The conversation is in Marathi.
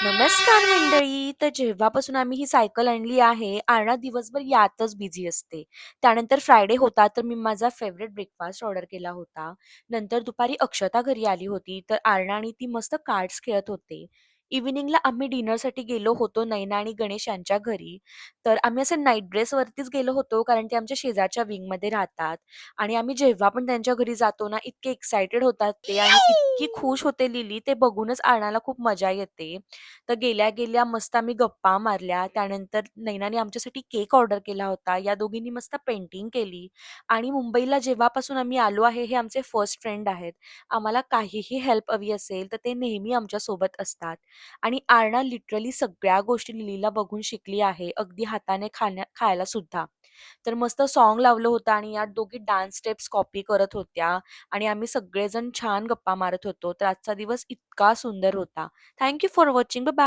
नमस्कार मंडळी. तर जेव्हापासून आम्ही ही सायकल आणली आहे, अर्णा दिवसभर यातच बिझी असते. त्यानंतर फ्रायडे होता, तर मी माझा फेव्हरेट ब्रेकफास्ट ऑर्डर केला होता. नंतर दुपारी अक्षता घरी आली होती, तर अर्णा आणि ती मस्त कार्ड्स खेळत होते. इव्हिनिंगला आम्ही डिनरसाठी गेलो होतो नैना आणि गणेश यांच्या घरी. तर आम्ही असं नाईट ड्रेसवरतीच गेलो होतो, कारण ते आमच्या शेजारच्या विंगमध्ये राहतात आणि आम्ही जेव्हा पण त्यांच्या घरी जातो ना, इतके एक्सायटेड होतात ते आणि इतकी खुश होते लिली, ते बघूनच अर्णाला खूप मजा येते. तर गेल्या-गेल्या मस्त आम्ही गप्पा मारल्या. त्यानंतर नैनाने आमच्यासाठी केक ऑर्डर केला होता. या दोघींनी मस्त पेंटिंग केली आणि मुंबईला जेव्हापासून आम्ही आलो आहे, हे आमचे फर्स्ट फ्रेंड आहेत. आम्हाला काहीही हेल्प हवी असेल, तर ते नेहमी आमच्यासोबत असतात आणि आरना लिटरली सगळ्या गोष्टी लिलीला बघून शिकली आहे, अगदी हाताने खायला सुद्धा. तर मस्त सॉन्ग लावलं होतं आणि या दोघी डान्स स्टेप्स कॉपी करत होत्या आणि आम्ही सगळेजण छान गप्पा मारत होतो. तर आजचा दिवस इतका सुंदर होता. Thank you for watching. Bye.